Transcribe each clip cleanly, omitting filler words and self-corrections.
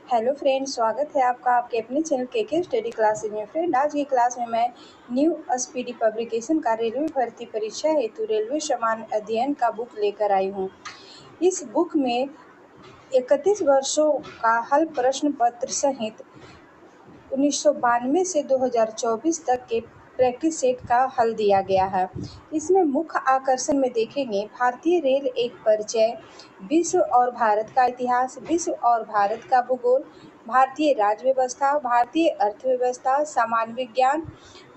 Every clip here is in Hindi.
हेलो फ्रेंड, स्वागत है आपका आपके अपने चैनल के स्टडी क्लासेज में। फ्रेंड, आज की क्लास में मैं न्यू स्पीडी पब्लिकेशन का रेलवे भर्ती परीक्षा हेतु रेलवे समान अध्ययन का बुक लेकर आई हूँ। इस बुक में 31 वर्षों का हल प्रश्न पत्र सहित 1992 से 2024 तक के प्रैक्टिस सेट का हल दिया गया है। इसमें मुख्य आकर्षण में देखेंगे भारतीय रेल एक परिचय, विश्व और भारत का इतिहास, विश्व और भारत का भूगोल, भारतीय राज्य व्यवस्था, भारतीय अर्थव्यवस्था, सामान्य विज्ञान,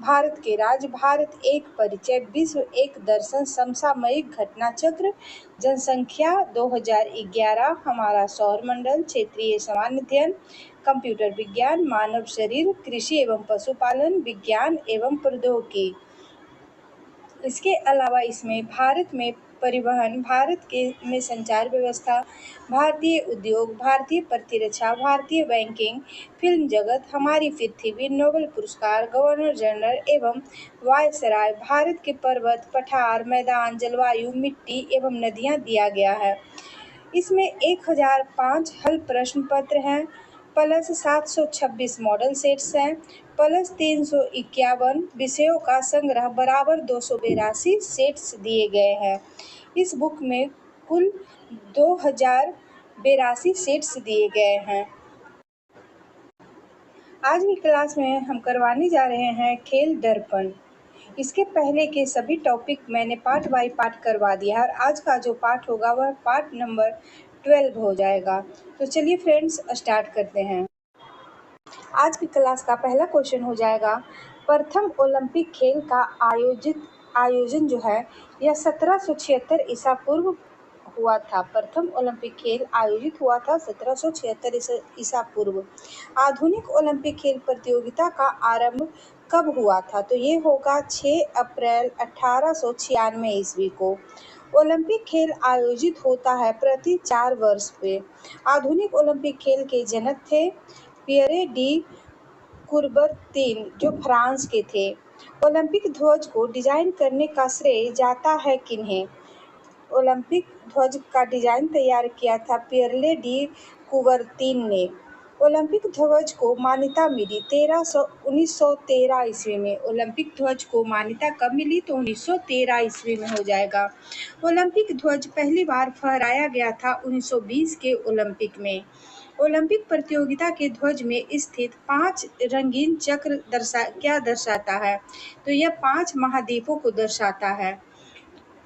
भारत के राज्य, भारत एक परिचय, विश्व एक दर्शन, समसामयिक घटना चक्र, जनसंख्या 2011, हमारा सौर मंडल, क्षेत्रीय सामान्य अध्ययन, कंप्यूटर विज्ञान, मानव शरीर, कृषि एवं पशुपालन, विज्ञान एवं प्रौद्योगिकी। इसके अलावा इसमें भारत में परिवहन, भारत के में संचार व्यवस्था, भारतीय उद्योग, भारतीय प्रतिरक्षा, भारतीय बैंकिंग, फिल्म जगत, हमारी पृथ्वी, नोबेल पुरस्कार, गवर्नर जनरल एवं वायसराय, भारत के पर्वत, पठार, मैदान, जलवायु, मिट्टी एवं नदियाँ दिया गया है। इसमें 1005 हल प्रश्न पत्र हैं, प्लस 726 मॉडल सेट्स हैं, प्लस 351 विषयों का संग्रह बराबर 282 सेट्स दिए गए हैं। इस बुक में कुल 2082 सेट्स दिए गए हैं। आज की क्लास में हम करवाने जा रहे हैं खेल दर्पण। इसके पहले के सभी टॉपिक मैंने पार्ट बाय पार्ट करवा दिया है और आज का जो पार्ट होगा वह पार्ट नंबर 12 हो जाएगा। तो चलिए फ्रेंड्स, स्टार्ट करते हैं। आज की क्लास का पहला क्वेश्चन हो जाएगा, प्रथम ओलंपिक खेल का आयोजन जो है यह 1776 ईसा पूर्व हुआ था। प्रथम ओलंपिक खेल आयोजित हुआ था 1776 ईसा पूर्व। आधुनिक ओलंपिक खेल प्रतियोगिता का आरंभ कब हुआ था? तो ये होगा 6 अप्रैल 1896 ईस्वी को। ओलंपिक खेल आयोजित होता है प्रति 4 वर्ष पे। आधुनिक ओलंपिक खेल के जनक थे पियरे डी कुरबर्तीन, जो फ्रांस के थे। ओलंपिक ध्वज को डिजाइन करने का श्रेय जाता है किन्हें? ओलंपिक ध्वज का डिजाइन तैयार किया था पियरे डी कुबर्तीन ने। ओलंपिक ध्वज को मान्यता मिली 1913 ईस्वी में। ओलंपिक ध्वज को मान्यता कब मिली? तो 1913 ईस्वी में हो जाएगा। ओलंपिक ध्वज पहली बार फहराया गया था 1920 के ओलंपिक में। ओलंपिक प्रतियोगिता के ध्वज में स्थित 5 रंगीन चक्र क्या दर्शाता है? तो यह 5 महाद्वीपों को दर्शाता है।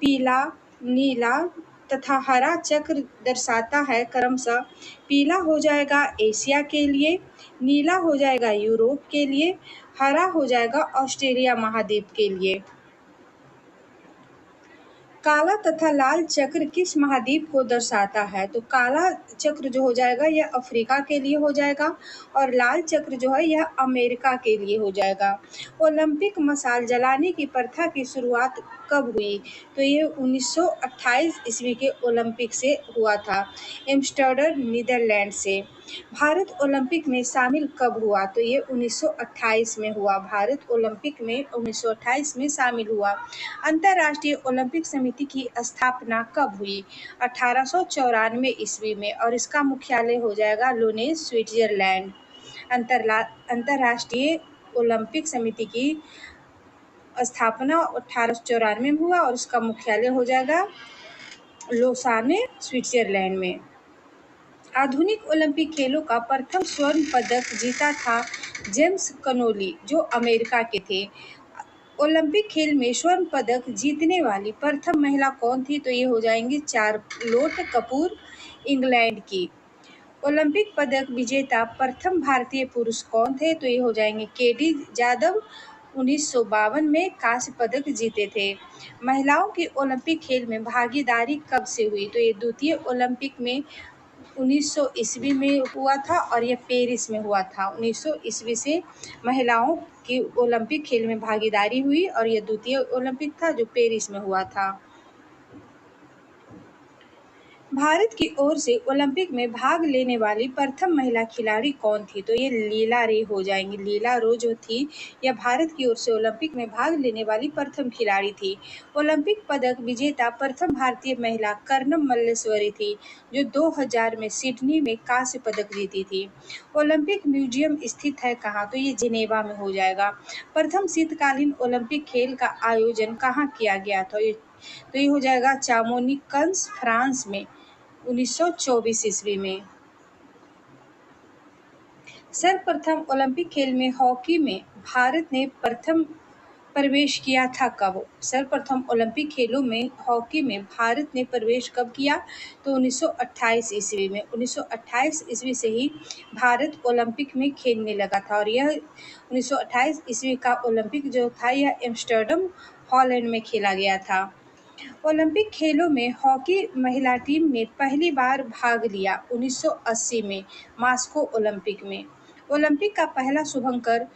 पीला, नीला तथा हरा चक्र दर्शाता है क्रमशः। पीला हो जाएगा एशिया के लिए, नीला हो जाएगा यूरोप के लिए, हरा हो जाएगा ऑस्ट्रेलिया महाद्वीप के लिए। काला तथा लाल चक्र किस महाद्वीप को दर्शाता है? तो काला चक्र जो हो जाएगा यह अफ्रीका के लिए हो जाएगा और लाल चक्र जो है यह अमेरिका के लिए हो जाएगा। ओलंपिक मशाल जलाने की प्रथा की शुरुआत कब हुई? तो ये 1928 ईस्वी के ओलंपिक से हुआ था, एम्स्टर्डम नीदरलैंड से। भारत ओलंपिक में शामिल कब हुआ? तो ये 1928 में हुआ। भारत ओलंपिक में 1928 में शामिल हुआ। अंतर्राष्ट्रीय ओलंपिक समिति की स्थापना कब हुई? 1894 ईस्वी में और इसका मुख्यालय हो जाएगा लुनेस, स्विट्जरलैंड। अंतर्राष्ट्रीय ओलंपिक समिति की स्थापना 1894 में हुआ और इसका मुख्यालय हो जाएगा लोसाने, स्विट्जरलैंड में। आधुनिक ओलंपिक खेलों का प्रथम स्वर्ण पदक जीता था जेम्स कनोली, जो अमेरिका के थे। ओलंपिक खेल में स्वर्ण पदक जीतने वाली प्रथम महिला कौन थी? तो ये हो जाएंगी चार्लोट कपूर, इंग्लैंड की। ओलंपिक पदक विजेता प्रथम भारतीय पुरुष कौन थे? तो ये हो जाएंगे केडी जादव, 1952 में कांस्य पदक जीते थे। महिलाओं की ओलंपिक खेल में भागीदारी कब से हुई? तो ये द्वितीय ओलंपिक में 1900 ईस्वी में हुआ था और यह पेरिस में हुआ था। 1900 ईस्वी से महिलाओं की ओलंपिक खेल में भागीदारी हुई और यह द्वितीय ओलंपिक था जो पेरिस में हुआ था। भारत की ओर से ओलंपिक में भाग लेने वाली प्रथम महिला खिलाड़ी कौन थी? तो ये लीला रे हो जाएंगी। लीला रो जो थी यह भारत की ओर से ओलंपिक में भाग लेने वाली प्रथम खिलाड़ी थी। ओलंपिक पदक विजेता प्रथम भारतीय महिला कर्णम मल्लेश्वरी थी, जो 2000 में सिडनी में कांस्य पदक जीती थी। ओलंपिक म्यूजियम स्थित है कहाँ? तो ये जिनेवा में हो जाएगा। प्रथम शीतकालीन ओलंपिक खेल का आयोजन कहाँ किया गया था? तो ये हो जाएगा चामोनिकन्स, फ्रांस में 1924 ईस्वी में। सर्वप्रथम ओलंपिक खेल में हॉकी में भारत ने प्रथम प्रवेश किया था कब? सर्वप्रथम ओलंपिक खेलों में हॉकी में भारत ने प्रवेश कब किया? तो 1928 ईस्वी में। 1928 ईस्वी से ही भारत ओलंपिक में खेलने लगा था, और यह 1928 ईस्वी का ओलंपिक जो था यह एम्स्टर्डम, हॉलैंड में खेला गया था। ओलंपिक खेलों में हॉकी महिला टीम ने पहली बार भाग लिया 1980 में मास्को ओलंपिक में। ओलंपिक का पहला शुभंकर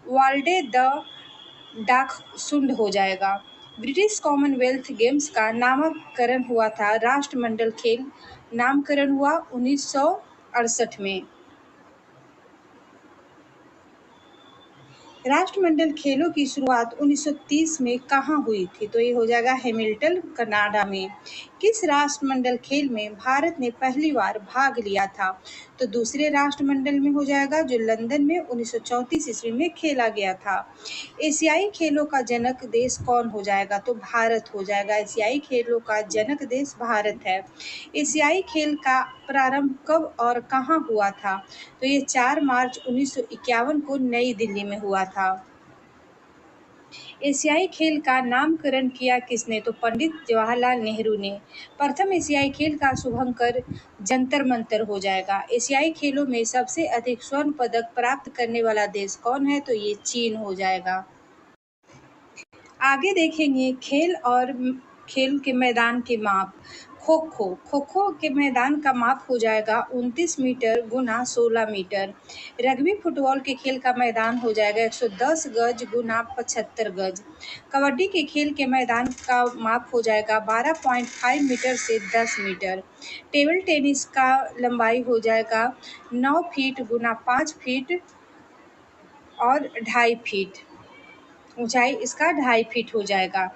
वाल्डे द डाकसुंड हो जाएगा। ब्रिटिश कॉमनवेल्थ गेम्स का नामकरण हुआ था, राष्ट्रमंडल खेल नामकरण हुआ 1968 में। राष्ट्रमंडल खेलों की शुरुआत 1930 में कहाँ हुई थी? तो ये हो जाएगा हैमिल्टन, कनाडा में। किस राष्ट्रमंडल खेल में भारत ने पहली बार भाग लिया था? तो दूसरे राष्ट्रमंडल में हो जाएगा, जो लंदन में 1934 ईस्वी में खेला गया था। एशियाई खेलों का जनक देश कौन हो जाएगा? तो भारत हो जाएगा। एशियाई खेलों का जनक देश भारत है। एशियाई खेल का प्रारंभ कब और कहाँ हुआ था? तो ये 4 मार्च 1951 को नई दिल्ली में हुआ था। एशियाई खेल का नामकरण किया किसने? तो पंडित जवाहरलाल नेहरू ने। प्रथम एशियाई खेल का शुभंकर जंतर मंतर हो जाएगा। एशियाई खेलों में सबसे अधिक स्वर्ण पदक प्राप्त करने वाला देश कौन है? तो ये चीन हो जाएगा। आगे देखेंगे खेल और खेल के मैदान के माप। खो खो, खो खो के मैदान का माप हो जाएगा 29 मीटर गुना 16 मीटर। रग्बी फुटबॉल के खेल का मैदान हो जाएगा 110 गज गुना 75 गज। कबड्डी के खेल के मैदान का माप हो जाएगा 12.5 मीटर से 10 मीटर। टेबल टेनिस का लंबाई हो जाएगा 9 फीट गुना 5 फीट और 2.5 फीट। ऊंचाई इसका 2.5 फीट हो जाएगा।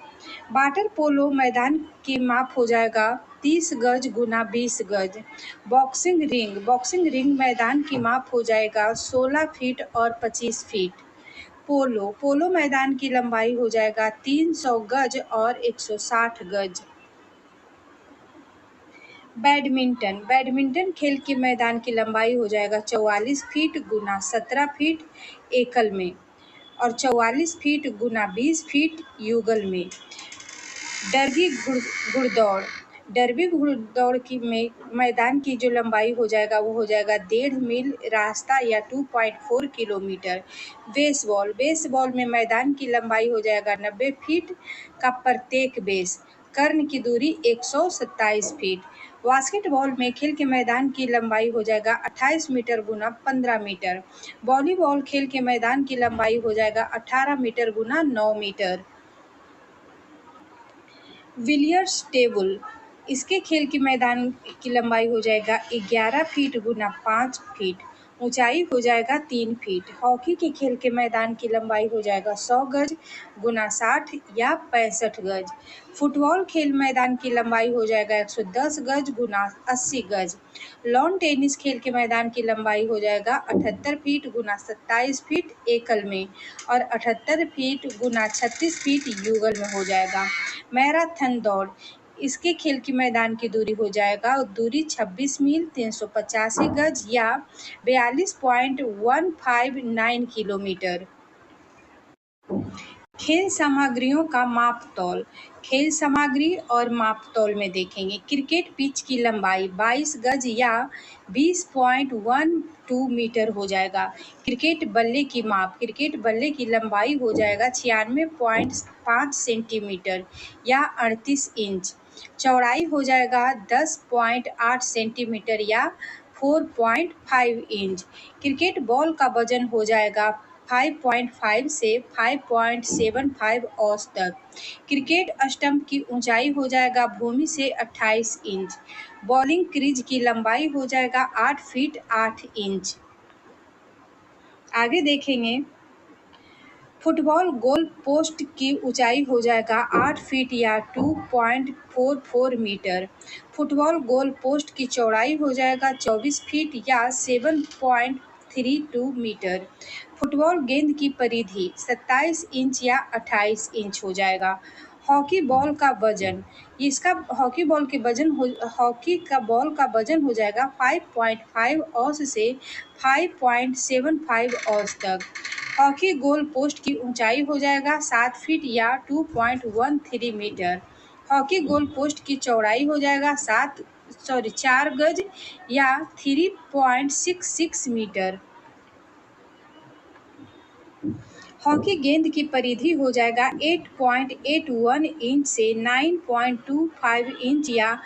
वाटर पोलो मैदान की माप हो जाएगा 30 गज गुना 20 गज। बॉक्सिंग रिंग मैदान की माप हो जाएगा 16 फीट और 25 फीट। पोलो मैदान की लंबाई हो जाएगा 300 गज और 160 गज। बैडमिंटन खेल के मैदान की लंबाई हो जाएगा 44 फीट गुना 17 फीट एकल में, और 44 फीट गुना 20 फीट युगल में। डर्बी घुड़दौड़ की मैदान की जो लंबाई हो जाएगा वो हो जाएगा 1.5 मील रास्ता या 2.4 किलोमीटर। बेसबॉल में मैदान की लंबाई हो जाएगा 90 फीट का प्रत्येक बेस। कर्ण की दूरी 127 फीट। बास्केटबॉल में खेल के मैदान की लंबाई हो जाएगा 28 मीटर गुना 15 मीटर। वॉलीबॉल खेल के मैदान की लंबाई हो जाएगा 18 मीटर गुना 9 मीटर। विलियर्ड्स टेबल, इसके खेल के मैदान की लंबाई हो जाएगा 11 फीट गुना 5 फीट। ऊंचाई हो जाएगा 3 फीट। हॉकी के खेल के मैदान की लंबाई हो जाएगा 100 गज गुना 60 या 65 गज। फुटबॉल खेल मैदान की लंबाई हो जाएगा 110 गज गुना 80 गज। लॉन टेनिस खेल के मैदान की लंबाई हो जाएगा 78 फीट गुना 27 फीट एकल में, और 78 फीट गुना 36 फीट युगल में हो जाएगा। मैराथन दौड़, इसके खेल की मैदान की दूरी हो जाएगा 26 मील 385 गज या 42.159 किलोमीटर। खेल सामग्रियों का माप तौल। खेल सामग्री और माप तौल में देखेंगे। क्रिकेट पिच की लंबाई 22 गज या 20.12 मीटर हो जाएगा। क्रिकेट बल्ले की माप, क्रिकेट बल्ले की लंबाई हो जाएगा 96.5 सेंटीमीटर या 38 इंच। चौड़ाई हो जाएगा 10.8 सेंटीमीटर या 4.5 इंच। क्रिकेट बॉल का वजन हो जाएगा 5.5 से 5.75 औंस तक। क्रिकेट स्टंप की ऊंचाई हो जाएगा भूमि से 28 इंच। बॉलिंग क्रीज की लंबाई हो जाएगा 8 फीट 8 इंच। आगे देखेंगे, फुटबॉल गोल पोस्ट की ऊंचाई हो जाएगा 8 फीट या 2.44 मीटर। फुटबॉल गोल पोस्ट की चौड़ाई हो जाएगा 24 फीट या 7.32 मीटर। फुटबॉल गेंद की परिधि 27 इंच या 28 इंच हो जाएगा। हॉकी बॉल का वजन, इसका हॉकी का बॉल का वजन हो जाएगा 5.5 औंस से 5.75 औंस तक। हॉकी गोल पोस्ट की ऊंचाई हो जाएगा 7 फीट या 2.13 मीटर। हॉकी गोल पोस्ट की चौड़ाई हो जाएगा 4 गज या 3.66 मीटर। हॉकी गेंद की परिधि हो जाएगा 8.81 इंच से 9.25 इंच या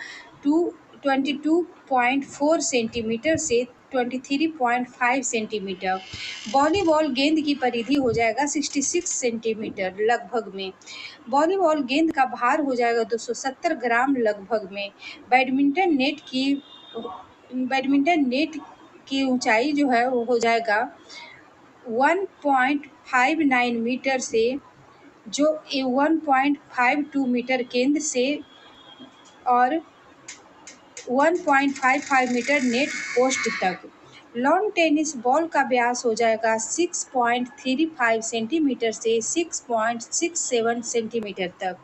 22.4 सेंटीमीटर से 23.5 सेंटीमीटर। वॉलीबॉल गेंद की परिधि हो जाएगा 66 सेंटीमीटर लगभग में। वॉलीबॉल गेंद का भार हो जाएगा 270 ग्राम लगभग में। बैडमिंटन नेट की ऊंचाई जो है वो हो जाएगा 1.59 मीटर से जो 1.52 मीटर केंद्र से और 1.55 मीटर नेट पोस्ट तक। लॉन टेनिस बॉल का व्यास हो जाएगा 6.35 सेंटीमीटर से 6.67 सेंटीमीटर तक।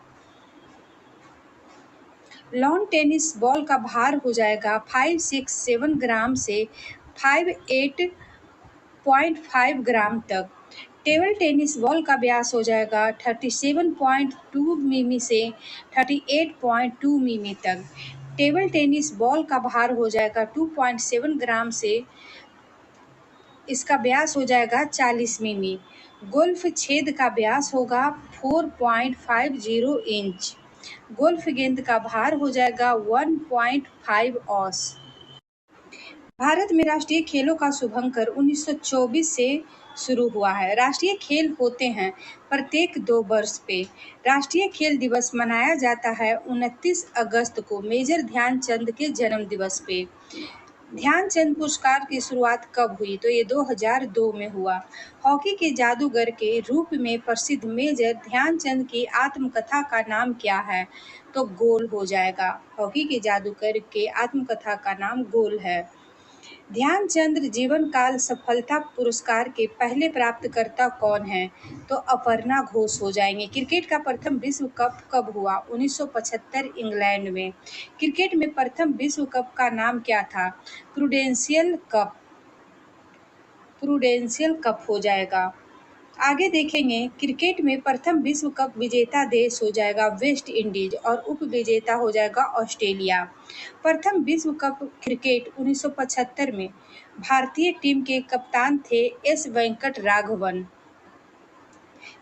लॉन टेनिस बॉल का भार हो जाएगा 567 ग्राम से 58.5 ग्राम तक। टेबल टेनिस बॉल का व्यास हो जाएगा 37.2 मिमी से 38.2 मिमी तक। टेबल टेनिस बॉल का भार हो जाएगा 2.7 ग्राम से इसका व्यास हो जाएगा 40 मिमी। गोल्फ छेद का व्यास होगा 4.50 इंच। गोल्फ गेंद का भार हो जाएगा 1.5 औंस। भारत में राष्ट्रीय खेलों का शुभारंभ 1924 से शुरू हुआ है। राष्ट्रीय खेल होते हैं प्रत्येक 2 वर्ष पे। राष्ट्रीय खेल दिवस मनाया जाता है 29 अगस्त को मेजर ध्यानचंद के जन्म दिवस पे। ध्यानचंद पुरस्कार की शुरुआत कब हुई? तो ये 2002 में हुआ। हॉकी के जादूगर के रूप में प्रसिद्ध मेजर ध्यानचंद की आत्मकथा का नाम क्या है? तो गोल हो जाएगा। हॉकी के जादूगर के आत्मकथा का नाम गोल है। ध्यानचंद जीवन काल सफलता पुरस्कार के पहले प्राप्तकर्ता कौन हैं? तो अपर्णा घोष हो जाएंगे। क्रिकेट का प्रथम विश्व कप कब हुआ? 1975 इंग्लैंड में। क्रिकेट में प्रथम विश्व कप का नाम क्या था? प्रूडेंशियल कप हो जाएगा। आगे देखेंगे, क्रिकेट में प्रथम विश्व कप विजेता देश हो जाएगा वेस्ट इंडीज और उप विजेता हो जाएगा ऑस्ट्रेलिया। प्रथम विश्व कप क्रिकेट 1975 में भारतीय टीम के कप्तान थे एस वेंकट राघवन।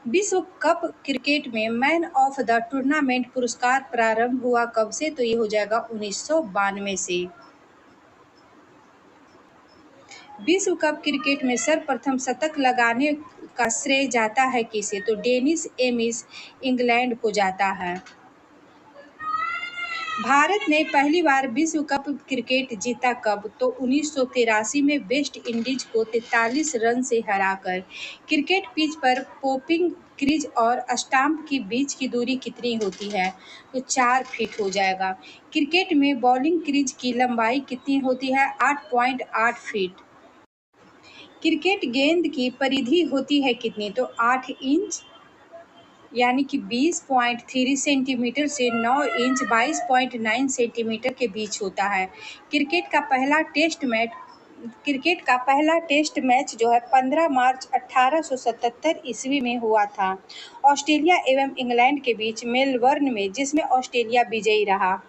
विश्व कप क्रिकेट में मैन ऑफ द टूर्नामेंट पुरस्कार प्रारंभ हुआ कब से? तो ये हो जाएगा 1992 से। विश्व कप क्रिकेट में सर्वप्रथम शतक लगाने का श्रेय जाता है किसे? तो डेनिस एमिस इंग्लैंड को जाता है। भारत ने पहली बार विश्व कप क्रिकेट जीता कब? तो 1983 में वेस्ट इंडीज को 43 रन से हराकर। क्रिकेट पिच पर पोपिंग क्रीज और स्टंप के बीच की दूरी कितनी होती है? तो 4 फीट हो जाएगा। क्रिकेट में बॉलिंग क्रीज की लंबाई कितनी होती है? 8.8 फीट। क्रिकेट गेंद की परिधि होती है कितनी? तो 8 इंच यानी कि 20.3 सेंटीमीटर से 9 इंच 22.9 सेंटीमीटर के बीच होता है। क्रिकेट का पहला टेस्ट मैच जो है 15 मार्च 1877 ईस्वी में हुआ था ऑस्ट्रेलिया एवं इंग्लैंड के बीच मेलबर्न में, जिसमें ऑस्ट्रेलिया विजयी रहा।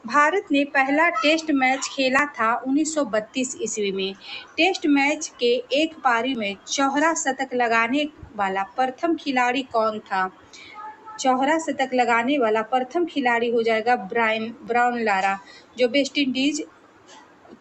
भारत ने पहला टेस्ट मैच खेला था 1932 ईस्वी में। टेस्ट मैच के एक पारी में चौहरा शतक लगाने वाला प्रथम खिलाड़ी कौन था? चौहरा शतक लगाने वाला प्रथम खिलाड़ी हो जाएगा ब्रायन लारा, जो वेस्टइंडीज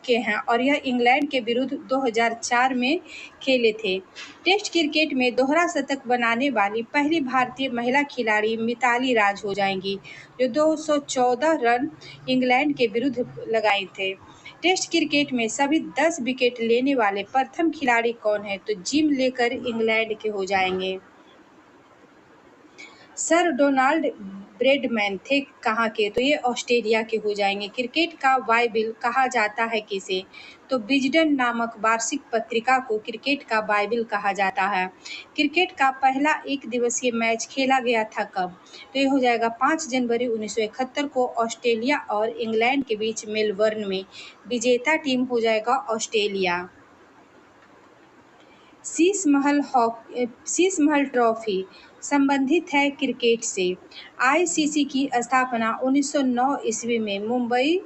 के हैं और यह इंग्लैंड के विरुद्ध 2004 में खेले थे। टेस्ट क्रिकेट में दोहरा शतक बनाने वाली पहली भारतीय महिला खिलाड़ी मिताली राज हो जाएंगी, जो 214 रन इंग्लैंड के विरुद्ध लगाए थे। टेस्ट क्रिकेट में सभी 10 विकेट लेने वाले प्रथम खिलाड़ी कौन है? तो जिम लेकर इंग्लैंड के हो जाएंगे। सर डोनाल्ड ब्रैडमैन थे कहाँ के? तो ये ऑस्ट्रेलिया के हो जाएंगे। क्रिकेट का बाइबिल कहा जाता है किसे? तो विजडन नामक वार्षिक पत्रिका को क्रिकेट का बाइबिल कहा जाता है। क्रिकेट का पहला एक दिवसीय मैच खेला गया था कब? तो ये हो जाएगा 5 जनवरी 1971 को ऑस्ट्रेलिया और इंग्लैंड के बीच मेलबर्न में। विजेता टीम हो जाएगा ऑस्ट्रेलिया। शीश महल ट्रॉफी संबंधित है क्रिकेट से। आईसीसी की स्थापना 1909 ईस्वी में मुंबई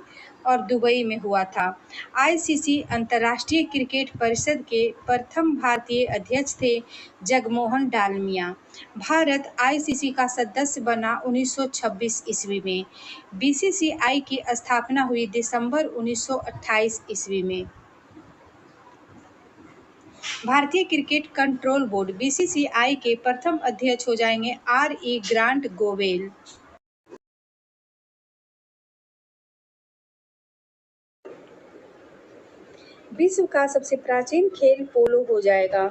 और दुबई में हुआ था। आईसीसी अंतर्राष्ट्रीय क्रिकेट परिषद के प्रथम भारतीय अध्यक्ष थे जगमोहन डालमिया। भारत आईसीसी का सदस्य बना 1926 ईस्वी में। बीसीसीआई की स्थापना हुई दिसंबर 1928 ईस्वी में। भारतीय क्रिकेट कंट्रोल बोर्ड बीसीसीआई के प्रथम अध्यक्ष हो जाएंगे आर.ई. ग्रांट गोवेल। विश्व का सबसे प्राचीन खेल पोलो हो जाएगा।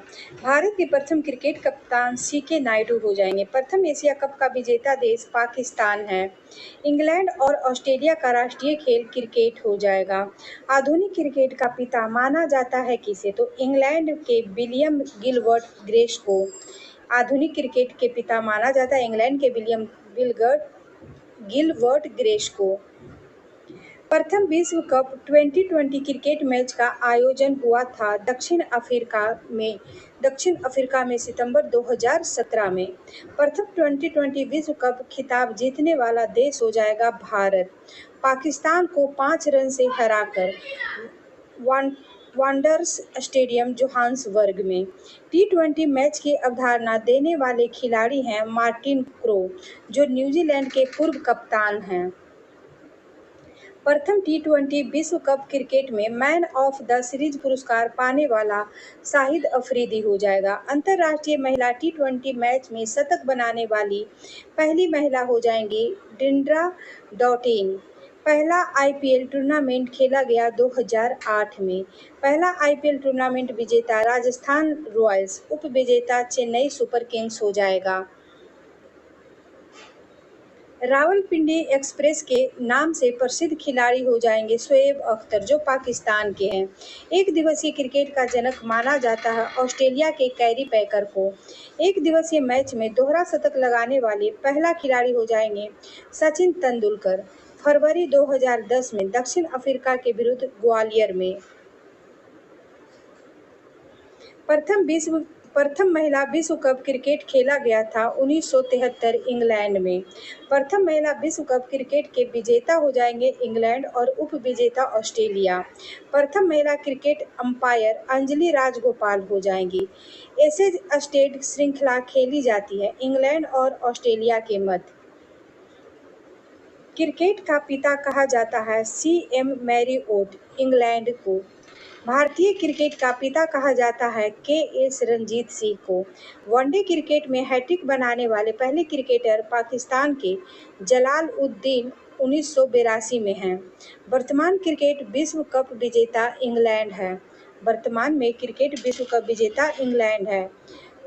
भारत के प्रथम क्रिकेट कप्तान सीके नायडू हो जाएंगे। प्रथम एशिया कप का विजेता देश पाकिस्तान है। इंग्लैंड और ऑस्ट्रेलिया का राष्ट्रीय खेल क्रिकेट हो जाएगा। आधुनिक क्रिकेट का पिता माना जाता है किसे? तो इंग्लैंड के विलियम गिलबर्ट ग्रेस को आधुनिक क्रिकेट के पिता माना जाता है। इंग्लैंड के विलियम गिलबर्ट ग्रेस को। प्रथम विश्व कप टी20 क्रिकेट मैच का आयोजन हुआ था दक्षिण अफ्रीका में सितंबर 2017 में। प्रथम टी20 विश्व कप खिताब जीतने वाला देश हो जाएगा भारत। पाकिस्तान को 5 रन से हराकर वांडरर्स स्टेडियम जोहान्सबर्ग में। टी20 मैच की अवधारणा देने वाले खिलाड़ी हैं मार्टिन क्रो, जो न्यूजीलैंड के पूर्व कप्तान हैं। प्रथम टी20 विश्व कप क्रिकेट में मैन ऑफ द सीरीज पुरस्कार पाने वाला शाहिद अफरीदी हो जाएगा। अंतर्राष्ट्रीय महिला टी20 मैच में शतक बनाने वाली पहली महिला हो जाएंगी डिंड्रा डॉटिन। पहला आईपीएल टूर्नामेंट खेला गया 2008 में। पहला आईपीएल टूर्नामेंट विजेता राजस्थान रॉयल्स, उप विजेता चेन्नई सुपर किंग्स हो जाएगा। रावलपिंडी एक्सप्रेस के नाम से प्रसिद्ध खिलाड़ी हो जाएंगे शोएब अख्तर, जो पाकिस्तान के हैं। एक दिवसीय क्रिकेट का जनक माना जाता है ऑस्ट्रेलिया के कैरी पैकर को। एक दिवसीय मैच में दोहरा शतक लगाने वाले पहला खिलाड़ी हो जाएंगे सचिन तेंदुलकर, फरवरी 2010 में दक्षिण अफ्रीका के विरुद्ध ग्वालियर में। प्रथम महिला विश्व कप क्रिकेट खेला गया था 1973 इंग्लैंड में। प्रथम महिला विश्व कप क्रिकेट के विजेता हो जाएंगे इंग्लैंड और उप विजेता ऑस्ट्रेलिया। प्रथम महिला क्रिकेट अंपायर अंजलि राजगोपाल हो जाएंगी। एशेज टेस्ट श्रृंखला खेली जाती है इंग्लैंड और ऑस्ट्रेलिया के मध्य। क्रिकेट का पिता कहा जाता है सीएम मैरीओट, इंग्लैंड को। भारतीय क्रिकेट का पिता कहा जाता है के.एस. रणजीत सिंह को। वनडे क्रिकेट में हैट्रिक बनाने वाले पहले क्रिकेटर पाकिस्तान के जलालुद्दीन 1982 में हैं। वर्तमान क्रिकेट विश्व कप विजेता इंग्लैंड है। वर्तमान में क्रिकेट विश्व कप विजेता इंग्लैंड है।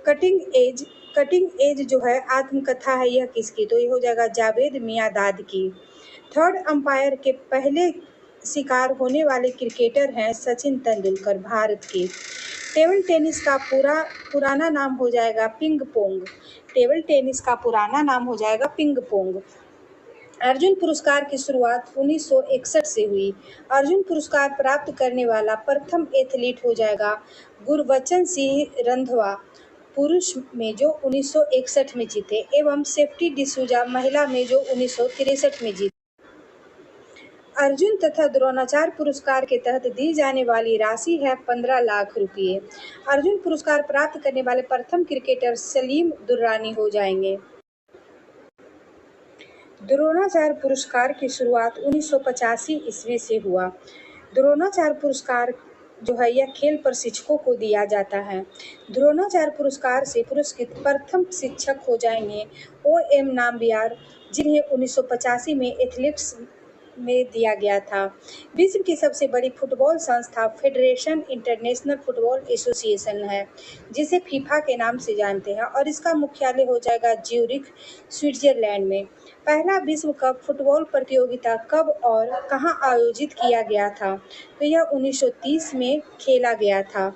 कटिंग एज जो है आत्मकथा है यह किसकी? तो ये हो जाएगा जावेद मियांदाद की। थर्ड अंपायर के पहले शिकार होने वाले क्रिकेटर हैं सचिन तेंदुलकर, भारत के। टेबल टेनिस का पुराना नाम हो जाएगा पिंग पोंग। टेबल टेनिस का पुराना नाम हो जाएगा पिंग पोंग। अर्जुन पुरस्कार की शुरुआत 1961 से हुई। अर्जुन पुरस्कार प्राप्त करने वाला प्रथम एथलीट हो जाएगा गुरबचन सिंह रंधावा, पुरुष में जो 1961 में जीते, एवं सेफ्टी डिसूजा महिला में जो 1963 में जीते। अर्जुन तथा द्रोणाचार्य पुरस्कार के तहत दी जाने वाली राशि है 15 लाख रुपये। अर्जुन पुरस्कार प्राप्त करने वाले प्रथम क्रिकेटर सलीम दुर्रानी हो जाएंगे। द्रोणाचार्य पुरस्कार की शुरुआत 1985 ईस्वी से हुआ। द्रोणाचार्य पुरस्कार जो है यह खेल प्रशिक्षकों को दिया जाता है। द्रोणाचार्य पुरस्कार से पुरस्कृत प्रथम शिक्षक हो जाएंगे O.M. नाम्बियार, जिन्हें 1985 में एथलेटिक्स में दिया गया था। विश्व की सबसे बड़ी फुटबॉल संस्था फेडरेशन इंटरनेशनल फुटबॉल एसोसिएशन है, जिसे फीफा के नाम से जानते हैं, और इसका मुख्यालय हो जाएगा ज्यूरिख, स्विट्जरलैंड में। पहला विश्व कप फुटबॉल प्रतियोगिता कब और कहां आयोजित किया गया था? तो यह 1930 में खेला गया था।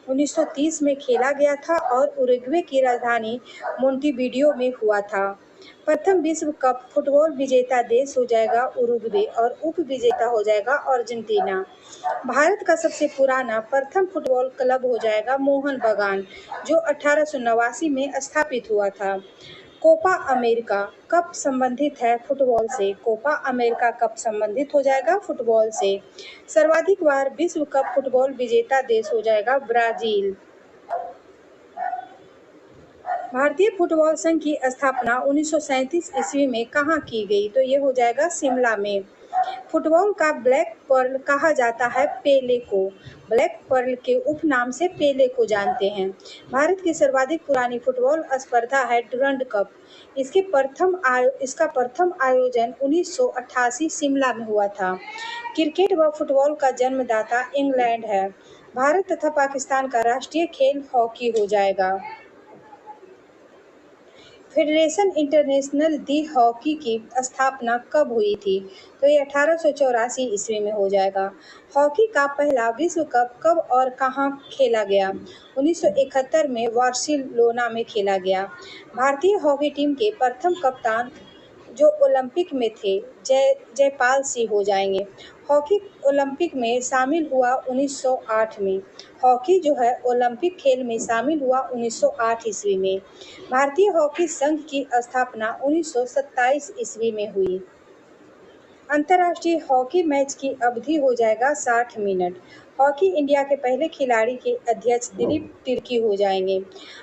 1930 में खेला गया था और उरुग्वे की राजधानी मोंटेविडियो में हुआ था। प्रथम विश्व कप फुटबॉल विजेता देश हो जाएगा उरुग्वे और उप विजेता हो जाएगा अर्जेंटीना। भारत का सबसे पुराना प्रथम फुटबॉल क्लब हो जाएगा मोहन बगान, जो 1889 में स्थापित हुआ था। कोपा अमेरिका कप संबंधित है फुटबॉल से। कोपा अमेरिका कप संबंधित हो जाएगा फुटबॉल से। सर्वाधिक बार विश्व कप फुटबॉल विजेता देश हो जाएगा ब्राजील। भारतीय फुटबॉल संघ की स्थापना 1937 ईस्वी में कहाँ की गई? तो ये हो जाएगा शिमला में। फुटबॉल का ब्लैक पर्ल कहा जाता है पेले को। ब्लैक पर्ल के उपनाम से पेले को जानते हैं। भारत की सर्वाधिक पुरानी फुटबॉल स्पर्धा है डुरंड कप। इसका प्रथम आयोजन 1988 शिमला में हुआ था। क्रिकेट व फुटबॉल का जन्मदाता इंग्लैंड है। भारत तथा पाकिस्तान का राष्ट्रीय खेल हॉकी हो जाएगा। फेडरेशन इंटरनेशनल दी हॉकी की स्थापना कब हुई थी? तो ये 1884 ईस्वी में हो जाएगा। हॉकी का पहला विश्व कप कब और कहाँ खेला गया? 1971 में बार्सिलोना में खेला गया। भारतीय हॉकी टीम के प्रथम कप्तान जो ओलंपिक में थे जयपाल सिंह हो जाएंगे। हॉकी ओलंपिक में शामिल हुआ 1908 में। हॉकी जो है ओलंपिक खेल में शामिल हुआ 1908 ईस्वी में। भारतीय हॉकी संघ की स्थापना 1927 ईस्वी में हुई। अंतर्राष्ट्रीय हॉकी मैच की अवधि हो जाएगा 60 मिनट। हॉकी इंडिया के पहले खिलाड़ी के अध्यक्ष दिलीप तिर्की हो जाएंगे।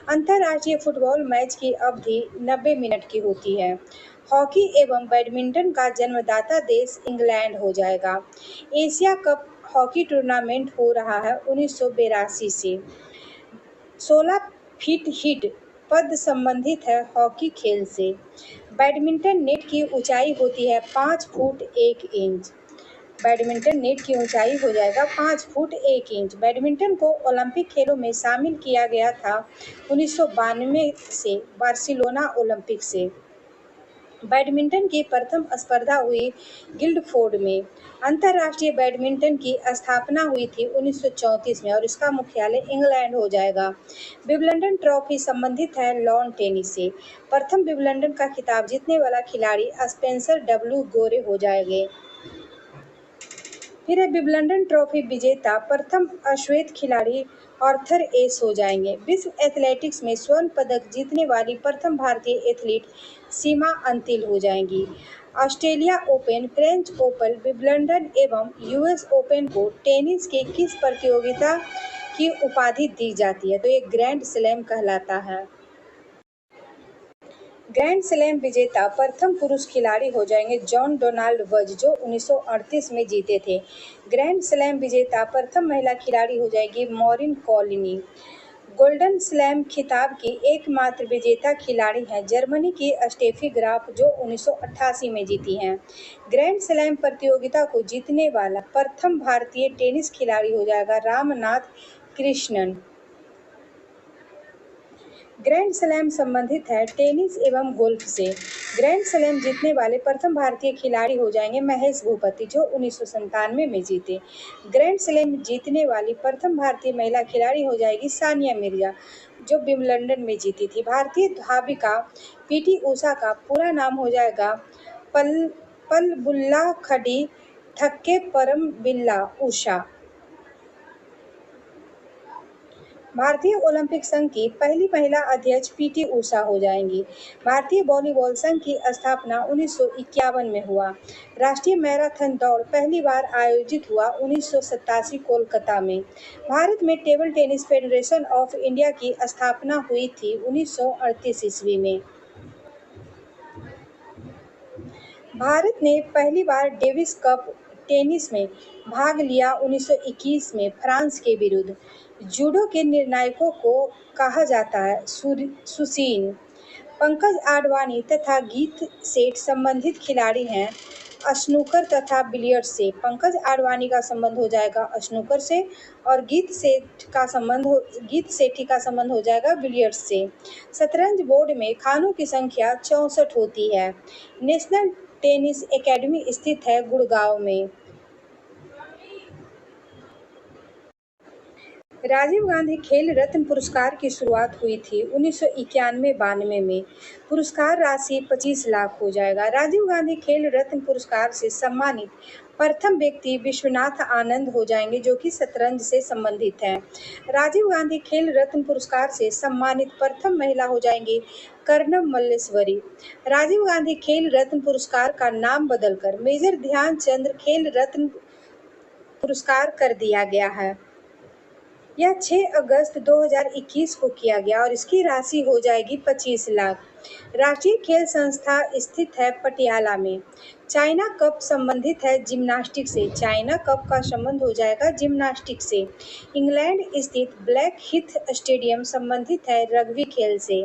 अंतर्राष्ट्रीय फुटबॉल मैच की अवधि 90 मिनट की होती है। हॉकी एवं बैडमिंटन का जन्मदाता देश इंग्लैंड हो जाएगा। एशिया कप हॉकी टूर्नामेंट हो रहा है 1982 से। 16 फीट हिट पद संबंधित है हॉकी खेल से। बैडमिंटन नेट की ऊंचाई होती है 5 फुट 1 इंच। बैडमिंटन नेट की ऊंचाई हो जाएगा 5 फुट 1 इंच। बैडमिंटन को ओलंपिक खेलों में शामिल किया गया था 1992 से बार्सिलोना ओलंपिक से। बैडमिंटन की प्रथम स्पर्धा हुई गिल्डफोर्ड में। अंतर्राष्ट्रीय बैडमिंटन की स्थापना हुई थी 1934 में और इसका मुख्यालय इंग्लैंड हो जाएगा। विंबलडन ट्रॉफी संबंधित है लॉन टेनिस से। प्रथम विंबलडन का खिताब जीतने वाला खिलाड़ी स्पेंसर डब्ल्यू गोरे हो जाएंगे। फिर विंबलडन ट्रॉफी विजेता प्रथम अश्वेत खिलाड़ी आर्थर एस हो जाएंगे। विश्व एथलेटिक्स में स्वर्ण पदक जीतने वाली प्रथम भारतीय एथलीट सीमा अंतिल हो जाएंगी। Australia open, French open, Wimbledon एवं यूएस ओपन को टेनिस के किस प्रतियोगिता की उपाधि दी जाती है? तो ये ग्रैंड स्लैम कहलाता है। ग्रैंड स्लैम विजेता प्रथम पुरुष खिलाड़ी हो जाएंगे जॉन डोनाल्ड वज, जो 1938 में जीते थे। ग्रैंड स्लैम विजेता प्रथम महिला खिलाड़ी हो जाएगी मॉरिन कॉलिनी। गोल्डन स्लैम खिताब की एकमात्र विजेता खिलाड़ी हैं जर्मनी की स्टेफी ग्राफ, जो 1988 में जीती हैं। ग्रैंड स्लैम प्रतियोगिता को जीतने वाला प्रथम भारतीय टेनिस खिलाड़ी हो जाएगा रामनाथ कृष्णन। ग्रैंड स्लैम संबंधित है टेनिस एवं गोल्फ से। ग्रैंड स्लैम जीतने वाले प्रथम भारतीय खिलाड़ी हो जाएंगे महेश भूपति, जो 1997 में जीते। ग्रैंड स्लैम जीतने वाली प्रथम भारतीय महिला खिलाड़ी हो जाएगी सानिया मिर्जा, जो विंबलडन में जीती थी। भारतीय धाविका पीटी उषा का पूरा नाम हो जाएगा पलबुल्ला खडी थक्के परमबिल्ला उषा। भारतीय ओलंपिक संघ की पहली महिला अध्यक्ष पीटी उषा हो जाएंगी। भारतीय वॉलीबॉल संघ की स्थापना 1951 में हुआ। राष्ट्रीय मैराथन दौड़ पहली बार आयोजित हुआ 1987 कोलकाता में। भारत में table tennis federation of India की स्थापना हुई थी 1938 ईस्वी में। भारत ने पहली बार डेविस कप टेनिस में भाग लिया 1921 में फ्रांस के विरुद्ध। जूडो के निर्णायकों को कहा जाता है सुशीन। पंकज आडवाणी तथा गीत सेठ संबंधित खिलाड़ी हैं स्नूकर तथा बिलियर्ड्स से। पंकज आडवाणी का संबंध हो जाएगा स्नूकर से और गीत सेठी का संबंध हो जाएगा बिलियर्ड्स से। शतरंज बोर्ड में खानों की संख्या 64 होती है। नेशनल टेनिस एकेडमी स्थित है गुड़गांव में। राजीव गांधी खेल रत्न पुरस्कार की शुरुआत हुई थी 1991-92 में। पुरस्कार राशि 25 लाख हो जाएगा। राजीव गांधी खेल रत्न पुरस्कार से सम्मानित प्रथम व्यक्ति विश्वनाथ आनंद हो जाएंगे, जो कि शतरंज से संबंधित हैं। राजीव गांधी खेल रत्न पुरस्कार से सम्मानित प्रथम महिला हो जाएंगी कर्णम मल्लेश्वरी। राजीव गांधी खेल रत्न पुरस्कार का नाम बदलकर मेजर ध्यानचंद खेल रत्न पुरस्कार कर दिया गया है। यह 6 अगस्त 2021 को किया गया और इसकी राशि हो जाएगी 25 लाख। राष्ट्रीय खेल संस्था स्थित है पटियाला में। चाइना कप संबंधित है जिम्नास्टिक से। चाइना कप का संबंध हो जाएगा जिम्नास्टिक से। इंग्लैंड स्थित ब्लैक हीथ स्टेडियम संबंधित है रग्बी खेल से।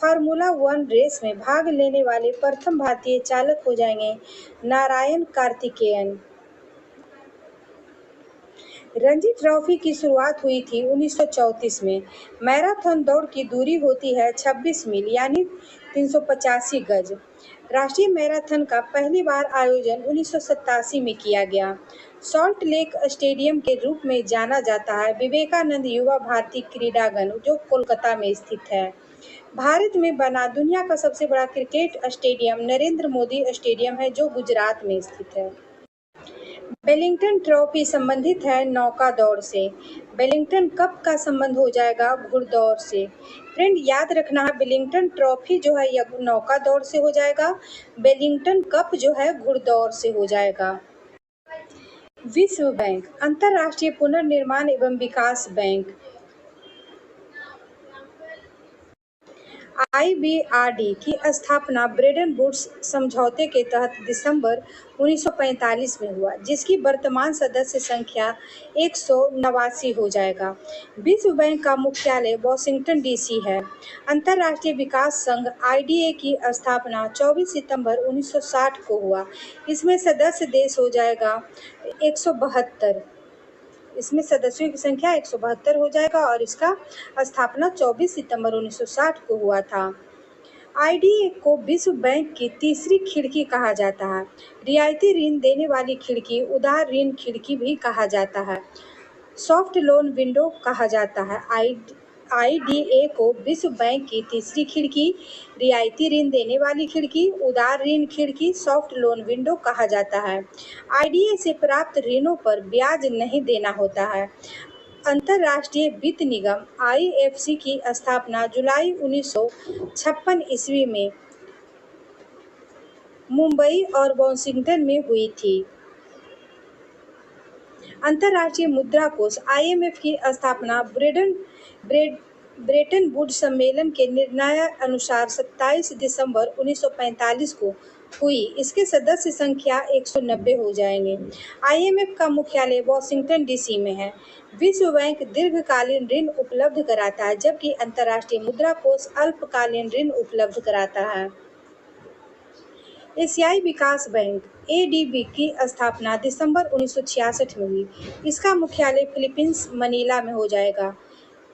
फार्मूला 1 रेस में भाग लेने वाले प्रथम भारतीय चालक हो जाएंगे नारायण कार्तिकेयन। रणजी ट्रॉफी की शुरुआत हुई थी 1934 में। मैराथन दौड़ की दूरी होती है 26 मील यानी 385 गज। राष्ट्रीय मैराथन का पहली बार आयोजन 1987 में किया गया। सॉल्ट लेक स्टेडियम के रूप में जाना जाता है विवेकानंद युवा भारती क्रीड़ांगन, जो कोलकाता में स्थित है। भारत में बना दुनिया का सबसे बड़ा cricket stadium Narendra Modi stadium है, जो गुजरात में स्थित है। वेलिंगटन ट्रॉफी संबंधित है नौका दौड़ से। वेलिंगटन कप का संबंध हो जाएगा घुड़दौड़ से। फ्रेंड याद रखना है, वेलिंगटन ट्रॉफी जो है यह नौका दौड़ से हो जाएगा। वेलिंगटन कप जो है घुड़दौड़ से हो जाएगा। विश्व बैंक, अंतर्राष्ट्रीय पुनर्निर्माण एवं विकास बैंक, IBRD की स्थापना ब्रेटन वुड्स समझौते के तहत दिसंबर 1945 में हुआ, जिसकी वर्तमान सदस्य संख्या 189 हो जाएगा। विश्व बैंक का मुख्यालय वाशिंगटन DC है। अंतर्राष्ट्रीय विकास संघ IDA की स्थापना 24 सितंबर 1960 को हुआ। इसमें सदस्य देश हो जाएगा 172। इसमें सदस्यों की संख्या 172 हो जाएगा और इसका स्थापना 24 सितंबर 1960 को हुआ था। IDA को विश्व बैंक की तीसरी खिड़की कहा जाता है। रियायती ऋण देने वाली खिड़की उदार ऋण खिड़की भी कहा जाता है। सॉफ्ट लोन विंडो कहा जाता है। IDA को विश्व बैंक की तीसरी खिड़की, रियायती ऋण देने वाली खिड़की, उदार ऋण खिड़की, सॉफ्ट लोन विंडो कहा जाता है। IDA से प्राप्त ऋणों पर ब्याज नहीं देना होता है। अंतर्राष्ट्रीय वित्त निगम IFC की स्थापना जुलाई 1956 ईस्वी में मुंबई और वाशिंगटन में हुई थी। अंतर्राष्ट्रीय मुद्रा कोष IMF की स्थापना ब्रेटन वुड्स सम्मेलन के निर्णय अनुसार 27 दिसंबर 1945 को हुई। इसके सदस्य संख्या 190 हो जाएंगे। IMF का मुख्यालय वाशिंगटन DC में है। विश्व बैंक दीर्घकालीन ऋण उपलब्ध कराता है, जबकि अंतर्राष्ट्रीय मुद्रा कोष अल्पकालीन ऋण उपलब्ध कराता है। एशियाई विकास बैंक ADB की स्थापना दिसंबर 1966 में हुई। इसका मुख्यालय फिलीपींस मनीला में हो जाएगा।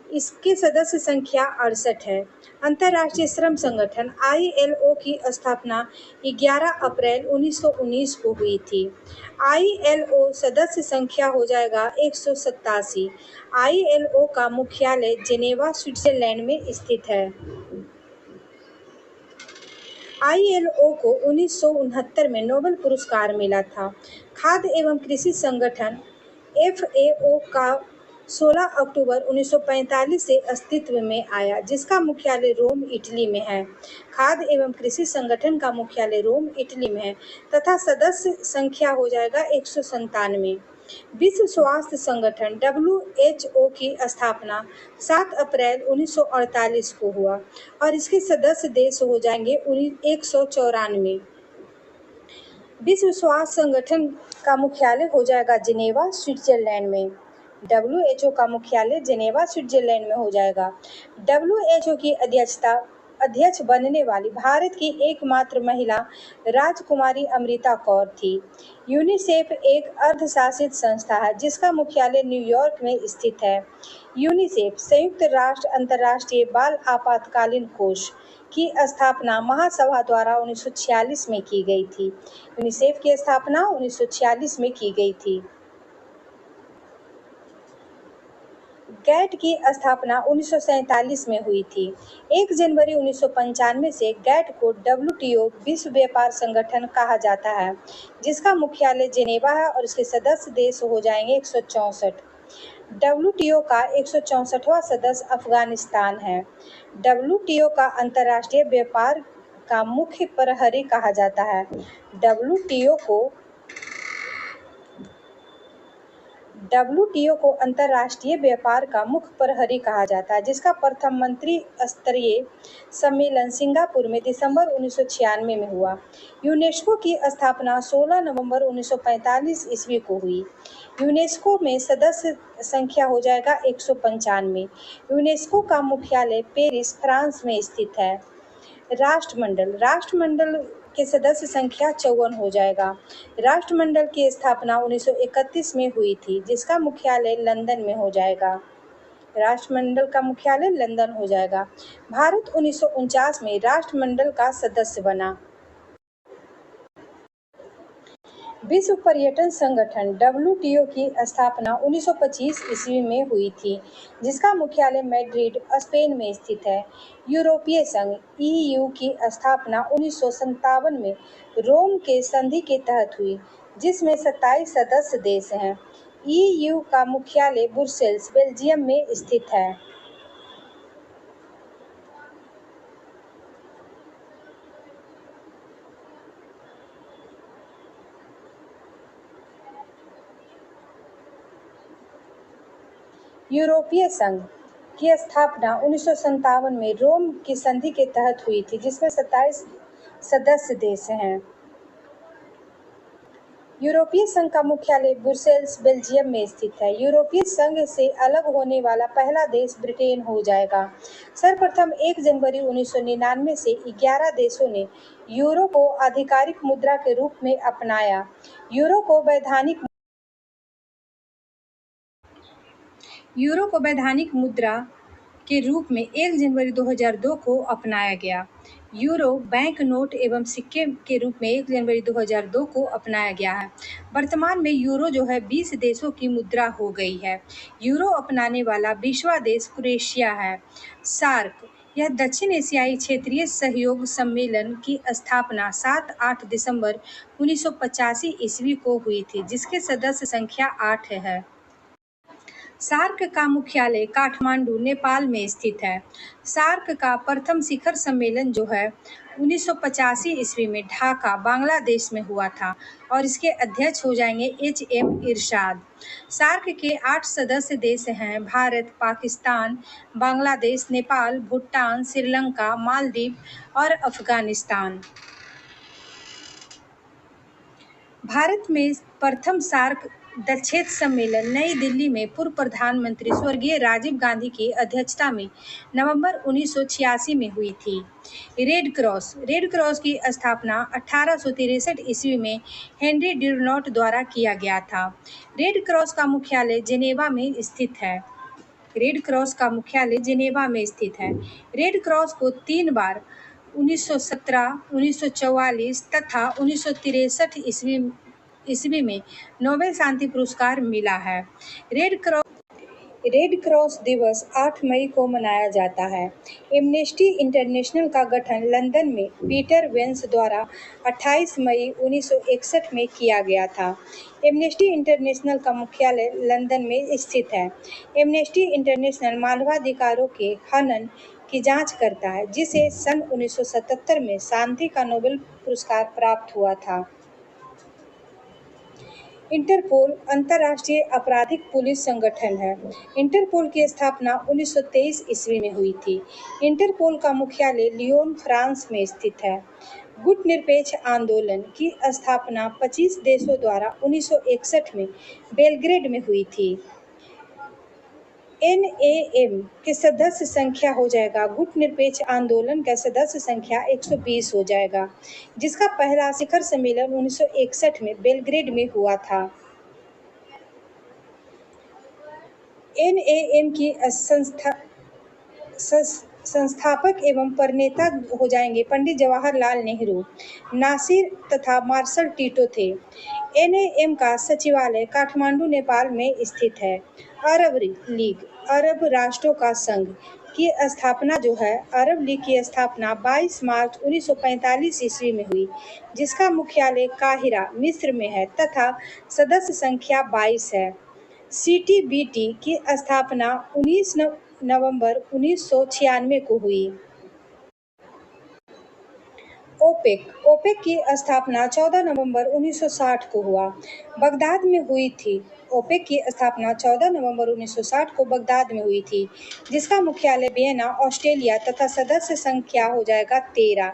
इसके सदस्य संख्या 68 है। अंतर्राष्ट्रीय श्रम संगठन ILO की स्थापना 11 अप्रैल 1919 को हुई थी। ILO सदस्य संख्या हो जाएगा 187। ILO का मुख्यालय जेनेवा स्विट्जरलैंड में स्थित है। ILO को 1969 में नोबेल पुरस्कार मिला था। खाद्य एवं कृषि संगठन FAO का 16 अक्टूबर 1945 से अस्तित्व में आया, जिसका मुख्यालय रोम, इटली में है। खाद्य एवं कृषि संगठन का मुख्यालय रोम, इटली में है तथा सदस्य संख्या हो जाएगा 197। विश्व स्वास्थ्य संगठन WHO की स्थापना 7 अप्रैल 1948 को हुआ और इसके सदस्य देश हो जाएंगे 194। विश्व स्वास्थ्य संगठन का मुख्यालय हो जाएगा जिनेवा, स्विट्जरलैंड में। WHO का मुख्यालय जिनेवा, स्विट्जरलैंड में हो जाएगा। WHO की अध्यक्ष बनने वाली भारत की एकमात्र महिला राजकुमारी अमृता कौर थी। यूनिसेफ एक अर्धशासित संस्था है जिसका मुख्यालय न्यूयॉर्क में स्थित है। यूनिसेफ संयुक्त राष्ट्र अंतर्राष्ट्रीय बाल आपातकालीन कोष की स्थापना महासभा द्वारा 1946 में की गई थी। यूनिसेफ की स्थापना 1946 में की गई थी। गैट की स्थापना 1947 में हुई थी। 1 जनवरी 1995 से गैट को WTO विश्व व्यापार संगठन कहा जाता है जिसका मुख्यालय जेनेवा है और इसके सदस्य देश हो जाएंगे 164। WTO का 164वां सदस्य अफगानिस्तान है। WTO का अंतर्राष्ट्रीय व्यापार का मुख्य प्रहरी कहा जाता है। WTO को अंतर्राष्ट्रीय व्यापार का मुख्य प्रहरी कहा जाता है जिसका प्रथम मंत्री स्तरीय सम्मेलन सिंगापुर में दिसंबर 1996 में हुआ। यूनेस्को की स्थापना 16 नवंबर 1945 ईस्वी को हुई। यूनेस्को में सदस्य संख्या हो जाएगा 195। यूनेस्को का मुख्यालय पेरिस, फ्रांस में स्थित है। राष्ट्रमंडल के सदस्य संख्या 54 हो जाएगा। राष्ट्रमंडल की स्थापना 1931 में हुई थी जिसका मुख्यालय लंदन में हो जाएगा। राष्ट्रमंडल का मुख्यालय लंदन हो जाएगा। भारत 1949 में राष्ट्रमंडल का सदस्य बना। विश्व पर्यटन संगठन WTO की स्थापना 1925 ईस्वी में हुई थी जिसका मुख्यालय मैड्रिड, स्पेन में स्थित है। यूरोपीय संघ EU की स्थापना 1957 में रोम के संधि के तहत हुई जिसमें 27 सदस्य देश हैं। EU का मुख्यालय ब्रुसेल्स, बेल्जियम में स्थित है। यूरोपीय संघ की स्थापना 1957 में रोम की संधि के तहत हुई थी जिसमें 27 सदस्य देश हैं। यूरोपीय संघ का मुख्यालय ब्रुसेल्स, बेल्जियम में स्थित है। यूरोपीय संघ से अलग होने वाला पहला देश ब्रिटेन हो जाएगा। सर्वप्रथम 1 जनवरी 1999 से 11 देशों ने यूरो को आधिकारिक मुद्रा के रूप में अपनाया। यूरो को वैधानिक मुद्रा के रूप में 1 जनवरी 2002 को अपनाया गया। यूरो बैंक नोट एवं सिक्के के रूप में 1 जनवरी 2002 को अपनाया गया है। वर्तमान में यूरो जो है 20 देशों की मुद्रा हो गई है। यूरो अपनाने वाला 20वां देश क्रोएशिया है। सार्क यह दक्षिण एशियाई क्षेत्रीय सहयोग सम्मेलन की स्थापना 7-8 दिसंबर 1985 ईस्वी को हुई थी जिसके सदस्य संख्या 8 है। सार्क का मुख्यालय काठमांडू, नेपाल में स्थित है। सार्क का प्रथम शिखर सम्मेलन जो है 1985 ईस्वी में ढाका, बांग्लादेश में हुआ था और इसके अध्यक्ष हो जाएंगे HM इरशाद। सार्क के 8 सदस्य देश हैं भारत, पाकिस्तान, बांग्लादेश, नेपाल, भूटान, श्रीलंका, मालदीव और अफगानिस्तान। भारत में प्रथम सार्क क्षेत्र सम्मेलन नई दिल्ली में पूर्व प्रधानमंत्री स्वर्गीय राजीव गांधी की अध्यक्षता में नवंबर 1986 में हुई थी। रेड क्रॉस की स्थापना 1863 ईस्वी में हेनरी ड्यूरनॉट द्वारा किया गया था। रेड क्रॉस का मुख्यालय जेनेवा में स्थित है। रेड क्रॉस को 3 बार 1917, 1944 तथा 1963 ईस्वी में नोबेल शांति पुरस्कार मिला है। रेड क्रॉस दिवस 8 मई को मनाया जाता है। एम्नेस्टी इंटरनेशनल का गठन लंदन में पीटर वेंस द्वारा 28 मई 1961 में किया गया था। एम्नेस्टी इंटरनेशनल का मुख्यालय लंदन में स्थित है। एम्नेस्टी इंटरनेशनल मानवाधिकारों के हनन की जांच करता है जिसे सन 1977 में शांति का नोबेल पुरस्कार प्राप्त हुआ था। इंटरपोल अंतर्राष्ट्रीय आपराधिक पुलिस संगठन है। इंटरपोल की स्थापना 1923 ईस्वी में हुई थी। इंटरपोल का मुख्यालय लियोन, फ्रांस में स्थित है। गुटनिरपेक्ष आंदोलन की स्थापना 25 देशों द्वारा 1961 में बेलग्रेड में हुई थी। एनएएम के सदस्य संख्या हो जाएगा, गुटनिरपेक्ष आंदोलन का सदस्य संख्या 120 हो जाएगा, जिसका पहला शिखर सम्मेलन 1961 में बेलग्रेड में हुआ था। एनएएम की संस्थापक एवं प्रणेता हो जाएंगे पंडित जवाहरलाल नेहरू, नासिर तथा मार्शल टीटो थे। एनएएम का सचिवालय काठमांडू, नेपाल में स्थित है। अरब लीग, अरब राष्ट्रों का संघ की स्थापना जो है, अरब लीग की स्थापना 22 मार्च 1945 ईस्वी में हुई, जिसका मुख्यालय काहिरा, मिस्र में है तथा सदस्य संख्या 22 है। सीटीबीटी की स्थापना 19 नवंबर 1996 को हुई। ओपेक की स्थापना 14 नवंबर 1960 को हुआ, बगदाद में हुई थी। ओपेक की स्थापना 14 नवंबर 1960 को बगदाद में हुई थी, जिसका मुख्यालय वियना, ऑस्ट्रेलिया तथा सदस्य संख्या हो जाएगा 13।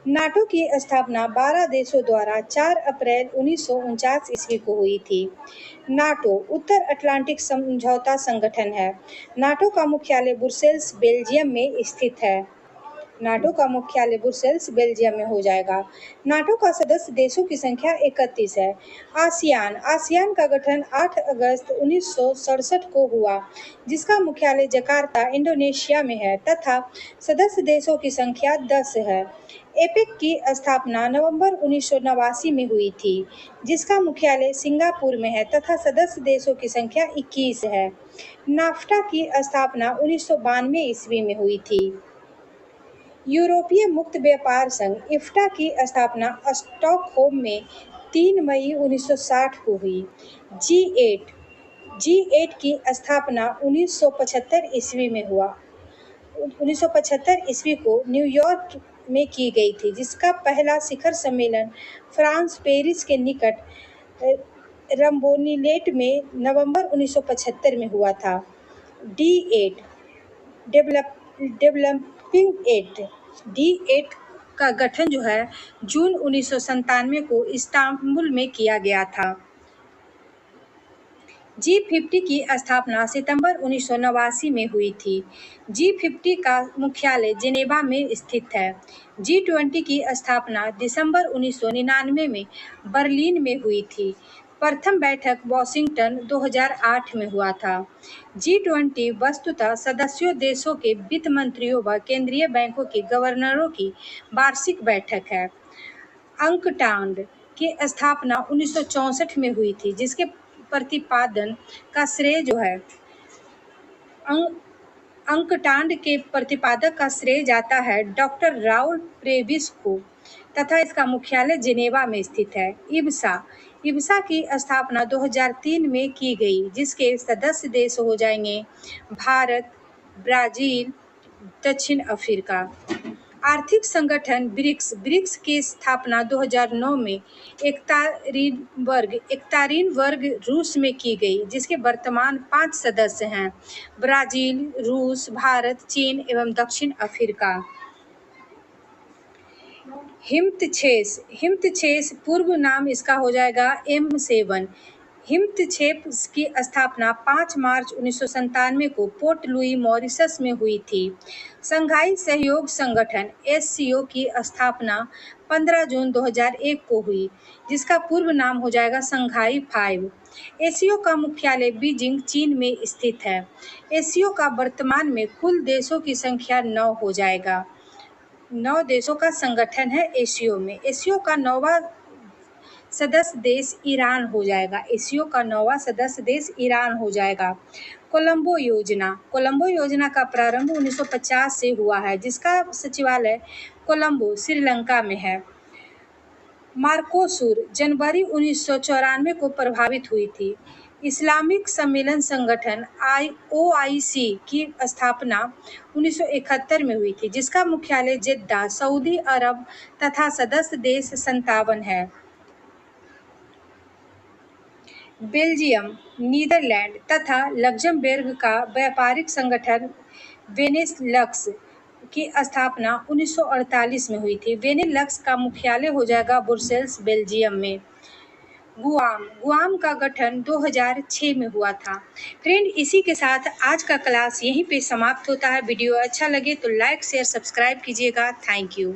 नाटो की स्थापना 12 देशों द्वारा 4 अप्रैल 1949 ईस्वी को हुई थी। नाटो उत्तर अटलांटिक समझौता संगठन है। नाटो का मुख्यालय ब्रुसेल्स, बेल्जियम में स्थित है। नाटो का मुख्यालय ब्रुसेल्स, बेल्जियम में हो जाएगा। नाटो का सदस्य देशों की संख्या 31 है। आसियान का गठन 8 अगस्त 1967 को हुआ, जिसका मुख्यालय जकार्ता, इंडोनेशिया में है तथा सदस्य देशों की संख्या 10 है। एपेक की स्थापना नवंबर 1989 में हुई थी, जिसका मुख्यालय सिंगापुर में है तथा सदस्य देशों की संख्या 21 है। नाफ्टा की स्थापना 1992 ईस्वी में हुई थी। यूरोपीय मुक्त व्यापार संघ इफ्टा की स्थापना स्टॉकहोम में 3 मई 1960 को हुई। जी8 की स्थापना 1975 ईस्वी में हुआ। 1975 ईस्वी को न्यूयॉर्क में की गई थी, जिसका पहला शिखर सम्मेलन फ्रांस, पेरिस के निकट रम्बोनीलेट में नवंबर 1975 में हुआ था। D8 डेवलपिंग एड, D8 का गठन जो है जून 1997 को इस्तांबुल में किया गया था। G50 की स्थापना सितंबर 1989 में हुई थी। G50 का मुख्यालय जेनेवा में स्थित है। G20 की स्थापना दिसंबर 1999 में बर्लिन में हुई थी। प्रथम बैठक वाशिंगटन 2008 में हुआ था। G20 वस्तुतः सदस्यों देशों के वित्त मंत्रियों व केंद्रीय बैंकों के गवर्नरों की वार्षिक बैठक है। अंकटाड की स्थापना 1964 में हुई थी, जिसके प्रतिपादन का श्रेय जो है अंकटाड के प्रतिपादक का श्रेय जाता है डॉक्टर राउल प्रेविस को तथा इसका मुख्यालय जेनेवा में स्थित है। इब्सा की स्थापना 2003 में की गई, जिसके सदस्य देश हो जाएंगे भारत, ब्राजील, दक्षिण अफ्रीका। आर्थिक संगठन ब्रिक्स की स्थापना 2009 में एकतारीन वर्ग रूस में की गई, जिसके वर्तमान 5 सदस्य हैं ब्राजील, रूस, भारत, चीन एवं दक्षिण अफ्रीका। हिमतछेस पूर्व नाम इसका हो जाएगा M7। हिमतछेस की स्थापना 5 मार्च 1997 को पोर्ट लुई, मॉरिशस में हुई थी। शंघाई सहयोग संगठन SCO की स्थापना 15 जून 2001 को हुई, जिसका पूर्व नाम हो जाएगा शंघाई 5। SCO का मुख्यालय बीजिंग, चीन में स्थित है। SCO का वर्तमान में कुल देशों की संख्या 9 हो जाएगा। 9 देशों का संगठन है एशियो में। एशियो का 9वां सदस्य देश ईरान हो जाएगा। एशियो का 9वां सदस्य देश ईरान हो जाएगा। कोलंबो योजना का प्रारंभ 1950 से हुआ है, जिसका सचिवालय कोलंबो, श्रीलंका में है। मार्कोसुर जनवरी 1994 को प्रभावित हुई थी। इस्लामिक सम्मेलन संगठन OIC की स्थापना 1971 में हुई थी, जिसका मुख्यालय जेद्दा, सऊदी अरब तथा सदस्य देश 57 है। बेल्जियम, नीदरलैंड तथा लक्जमबर्ग का व्यापारिक संगठन बेनेलक्स की स्थापना 1948 में हुई थी। बेनेलक्स का मुख्यालय हो जाएगा ब्रुसेल्स, बेल्जियम में। गुआम का गठन 2006 में हुआ था। फ्रेंड, इसी के साथ आज का क्लास यहीं पे समाप्त होता है। वीडियो अच्छा लगे तो लाइक शेयर सब्सक्राइब कीजिएगा। Thank you.